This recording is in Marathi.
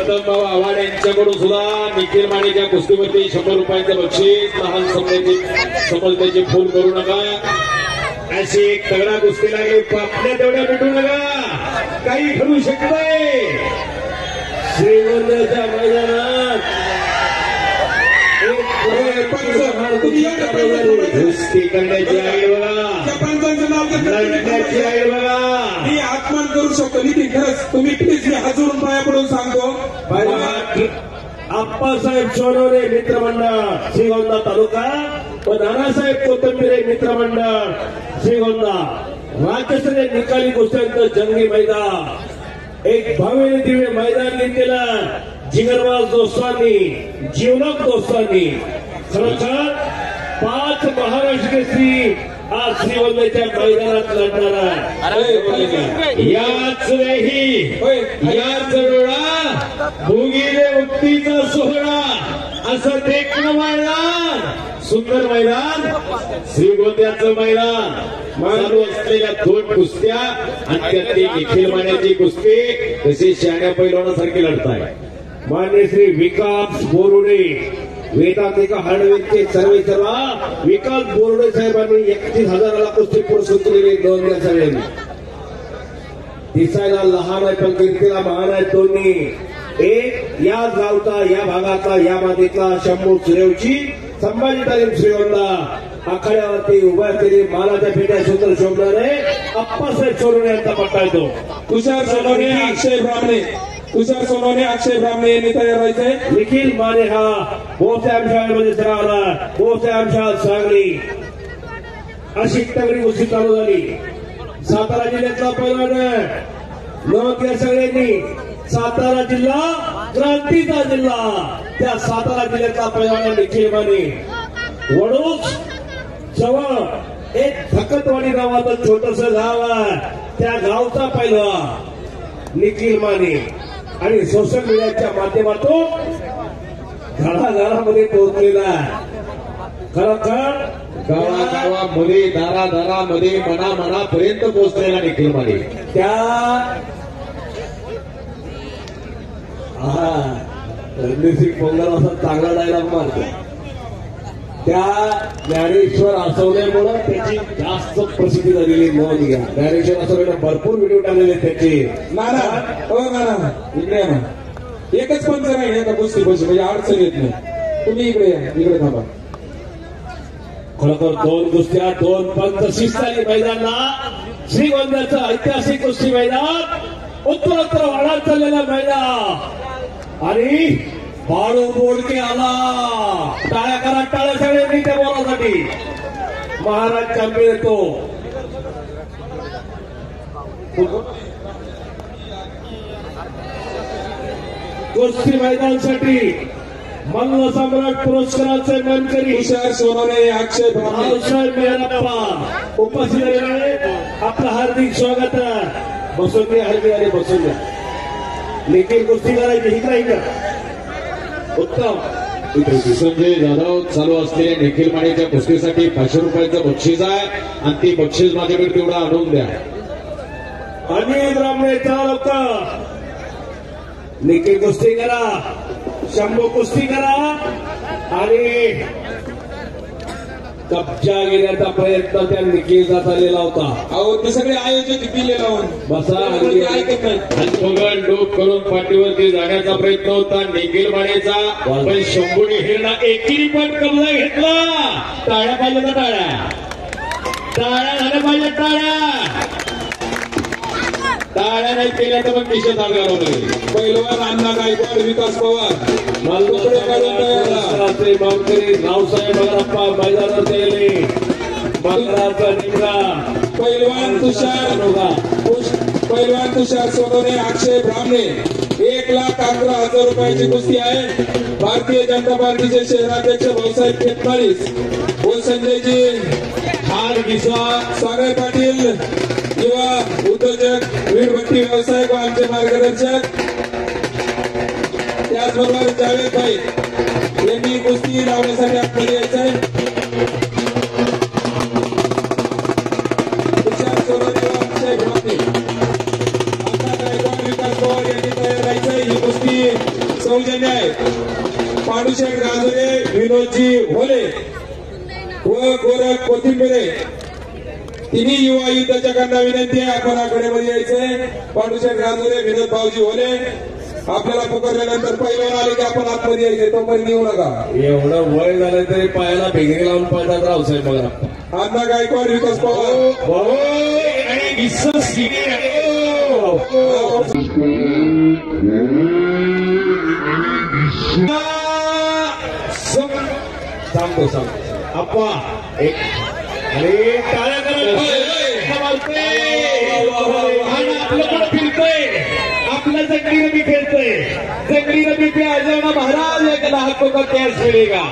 प्रथम भाऊ आव्हाड यांच्याकडून सुद्धा निखिल मानेच्या कुस्तीवरती 100 रुपयांचं बक्षीस. लहान समजण्याची फोन करू नका. अशी एक तगडा कुस्ती लागली. आपल्या तेवढ्या भेटू नका. काही ठरू शकतंय. श्रीगोंद्याच्या मैदानात कुस्ती करण्याची आहे बघा. लढण्याची आहे बघा. मी आत्मान करू शकतो. नितीन खरंच तुम्ही प्लीज मी हात जोडून पाया पडून सांगतो. आप्पासाहेब सोनवणे मित्रमंडळ श्रीगोंदा तालुका व नानासाहेब कोथंबिरे मित्रमंडळ श्रीगोंदा राज्यस्तरीय निकाली कुस्त्यांचं जंगी मैदान. एक भव्य दिव्य मैदान घेतलेलं जिगरबाज दोस्तांनी जीवलक दोस्तांनी. खरोखर 5 महाराष्ट्र केसरी आज श्रीगोंद्याच्या मैदानात लढणार आहे. याच वेळी याच वेळा भोगीले मुक्तीचा सोहळा असं देखणं मैदान. सुंदर मैदान. श्रीगोंद्याचं मैदान. चालू असलेल्या 2 कुस्त्या आणि त्यातली निखिल मानेची कुस्ती तशी शहाण्या पैलवानासारखी लढताय. मान्य श्री विकास बोरुडे वेदांतिका हार्डवेअरचे सर्वेसर्वा विकास बोरुडे साहेबांनी 31,000ला कुस्ती पुरस्कृत केलेले नोंदण्याच्या वेळी. दिसायला लहान आहे पण कीर्तीला महान आहे दोन्ही. एक या गावचा या भागाचा या मातीतला शंभू सुरेवची संभाजी तालीम श्रीगोंदा आखाड्यावरती उभा केली. मालाच्या पेट्या सुंदर शोभणारे आप्पासाहेब सोनवणे यांचा पट्टा येतो. तुषार सोनवणे अक्षय ब्राह्मणे. तुषार सोनवणे अक्षय ब्राह्मणे यांनी तयार व्हायचंय. निखिल माने हा बोरसाहेब शाळेमध्ये सरावला. बोरसाहेब शाळा सांगली अशी तगडी कुस्ती चालू झाली. सातारा जिल्ह्यातला पैलवान नोंद घ्या सगळ्यांनी. सातारा जिल्हा क्रांतीचा जिल्हा. त्या सातारा जिल्ह्यातला पैलवान निखिल माने. वडूज जवळ एक धकतवाडी नावाचं छोटस गाव आहे. त्या गावचा पैलवान निखिल माने आणि सोशल मीडियाच्या माध्यमातून घराघरामध्ये पोहोचलेला खरोखर गावागावामध्ये दारादारामध्ये मनामनापर्यंत पोहोचलेला निखिल माने. त्या रणजित सिंग पोंगल असा चांगला डायलॉग मारतो. त्या ज्ञानेश्वर आसवण्यामुळे त्याची जास्त प्रसिद्धी झालेली नोंद घ्या. ज्ञानेश्वर आसवण्याने भरपूर व्हिडिओ टाकलेले त्याचे. नाना हो नाना इकडे या ना. एकच पंच नाही एका कुस्ती पैसे म्हणजे अडचण येत नाही. तुम्ही इकडे या. इकडे थांबा. खरोखर 2 कुस्त्या 2 पंच शिस्तानी मैदानला. श्रीगोंद्याचं ऐतिहासिक कुस्ती मैदान उत्तरोत्तर वाढत चाललेलं मैदान. आणि बाळू बोडके आला. टाळ्या करा टाळ्या सगळ्यांनी त्या बोलासाठी. महाराज चॅम्पियन येतो. कुस्ती मैदानासाठी मल्ल सम्राट पुरस्काराचे मानकरी तुषार सोनवणे अक्षय ब्राह्मणे रावसाहेब मेहरप्पा उपस्थित झालेले आपलं हार्दिक स्वागत आहे. बसून घ्या हरदी आणि बसून घ्या. निखिल कुस्ती करायची इकडे उत्तम. संजय जाधव चालू असलेल्या निखिल मानेच्या कुस्तीसाठी 500 रुपयाचं बक्षीस आहे आणि ती बक्षीस माझ्याकडे तेवढा आणून द्या. अनिल ब्राह्मणेचा लोक निखिल कुस्ती करा. शंभू कुस्ती करा आणि कब्जा घेण्याचा प्रयत्न त्या निखिलचा झालेला होता. अहो ते सगळे आयोजक दिले लावून बसा. ऐकत नाही. डोक करून पाठीवरती जाण्याचा प्रयत्न होता निखिल मानेचा. पण शंभूने हिरणा एकीने पण कब्जा घेतला. टाळ्या पाहिजे ना टाळ्या. टाळ्या झाल्या पाहिजे टाळ्या. टाळ्या नाही केल्या तर मग किशोर लागेल. पैलवान अण्णा गायकवाड विकास पवार मालुकडे काढून मानकरी रावसाहेब मेहरप्पा मैदानात गेले. मंगळाचा निमरा पैलवान तुषार सोनवणे अक्षय ब्राह्मणे 1,11,000 रुपयाची कुस्ती आहे. भारतीय जनता पार्टीचे शहराध्यक्ष भाऊसाहेब खेतमाळीस व संजयजी हार गिसा सागर पाटील युवा उद्योजक वीरभट्टी व्यावसायिक व आमचे मार्गदर्शक. त्याचबरोबर जावेद भाई यांनी कुस्ती लावण्यासाठी आपल्याला यायचं आहे. तुषार सोनवणे व अक्षय ब्राह्मणे अण्णा गायकवाड विकास पवार यांनी तयार राहायचं. ही कुस्ती सौजन्य आहे. पांडुशेठ गाजरे, विनोदजी होले व गोरख कोथिंबिरे तिन्ही युवा युद्धचकांना विनंती आहे आपण आघाडीमध्ये यायचंय. पांडुशेठ गाजरे, विनोद भाऊजी होले आपल्याला पुकारल्यानंतर पहिल्यावर आले की आपण आतमध्ये यायचे, तोपर्यंत येऊ नका. एवढं वय झालं तरी पायाला भिंगरी लावून पळतात रावसाहेब मला. अण्णा गायकवाड, विकास पवार आणि विश्व सांगतो अप्पा एक अरे टाळ्या आपलं पण फिरतोय, आपलं जंगली रमी खेळतोय. जंगली रमी पे आ जाना महाराज, एक लाख को क्या खेळेगा.